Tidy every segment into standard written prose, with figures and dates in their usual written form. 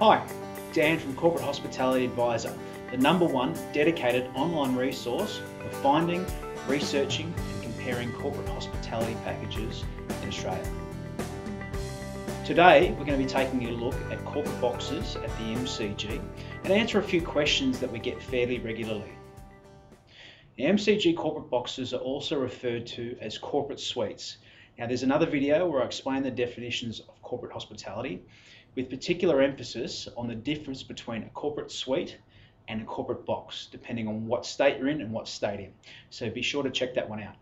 Hi, Dan from Corporate Hospitality Advisor, the #1 dedicated online resource for finding, researching and comparing corporate hospitality packages in Australia. Today we're going to be taking a look at corporate boxes at the MCG and answer a few questions that we get fairly regularly. The MCG corporate boxes are also referred to as corporate suites. Now there's another video where I explain the definitions of corporate hospitality, with particular emphasis on the difference between a corporate suite and a corporate box, depending on what state you're in and what stadium. So be sure to check that one out.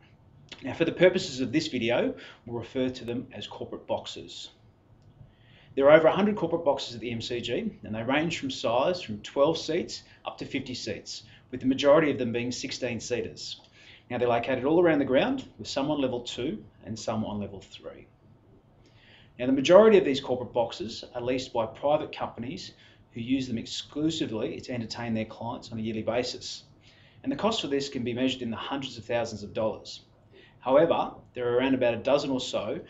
Now for the purposes of this video, we'll refer to them as corporate boxes. There are over 100 corporate boxes at the MCG, and they range from size from 12 seats up to 50 seats, with the majority of them being 16-seaters. Now they're located all around the ground, with some on level 2 and some on level 3. Now the majority of these corporate boxes are leased by private companies who use them exclusively to entertain their clients on a yearly basis. And the cost for this can be measured in the hundreds of thousands of dollars. However, there are around about a dozen or so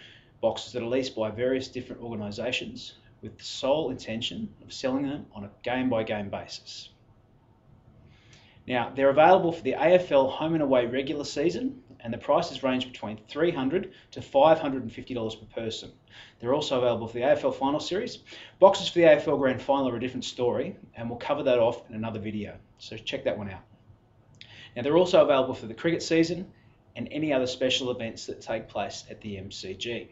boxes that are leased by various different organisations with the sole intention of selling them on a game-by-game basis. Now, they're available for the AFL home and away regular season, and the prices range between $300 to $550 per person. They're also available for the AFL Finals Series. Boxes for the AFL Grand Final are a different story, and we'll cover that off in another video, so check that one out. Now, they're also available for the cricket season and any other special events that take place at the MCG.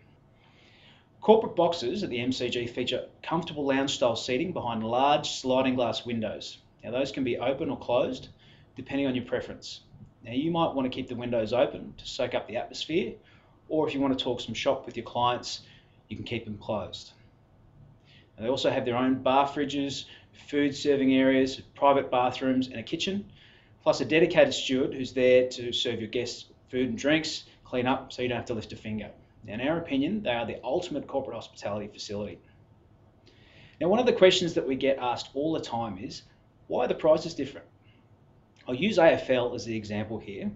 Corporate boxes at the MCG feature comfortable lounge-style seating behind large sliding glass windows. Now, those can be open or closed, depending on your preference. Now you might want to keep the windows open to soak up the atmosphere, or if you want to talk some shop with your clients, you can keep them closed. Now, they also have their own bar fridges, food serving areas, private bathrooms and a kitchen, plus a dedicated steward who's there to serve your guests food and drinks, clean up so you don't have to lift a finger. Now, in our opinion, they are the ultimate corporate hospitality facility. Now, one of the questions that we get asked all the time is, why are the prices different? I'll use AFL as the example here.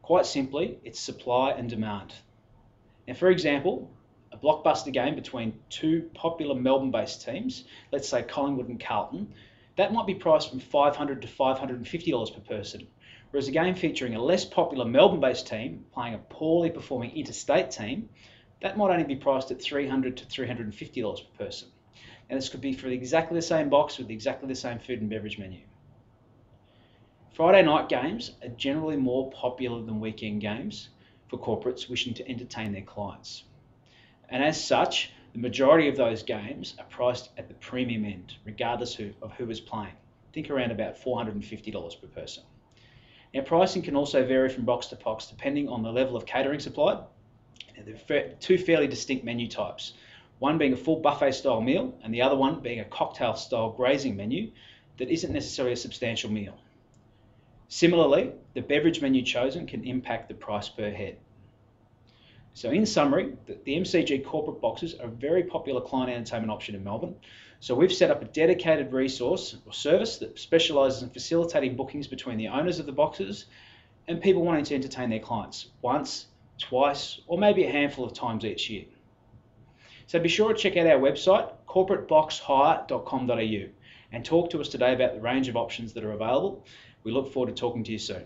Quite simply, it's supply and demand. Now, for example, a blockbuster game between two popular Melbourne-based teams, let's say Collingwood and Carlton, that might be priced from $500 to $550 per person, whereas a game featuring a less popular Melbourne-based team playing a poorly performing interstate team, that might only be priced at $300 to $350 per person. Now, this could be for exactly the same box with exactly the same food and beverage menu. Friday night games are generally more popular than weekend games for corporates wishing to entertain their clients. And as such, the majority of those games are priced at the premium end, regardless of who is playing. Think around about $450 per person. Now, pricing can also vary from box to box depending on the level of catering supplied. There are two fairly distinct menu types, one being a full buffet style meal and the other one being a cocktail style grazing menu that isn't necessarily a substantial meal. Similarly, the beverage menu chosen can impact the price per head. So in summary, the MCG corporate boxes are a very popular client entertainment option in Melbourne. So we've set up a dedicated resource or service that specialises in facilitating bookings between the owners of the boxes and people wanting to entertain their clients once, twice, or maybe a handful of times each year. So be sure to check out our website, corporateboxhire.com.au, and talk to us today about the range of options that are available. We look forward to talking to you soon.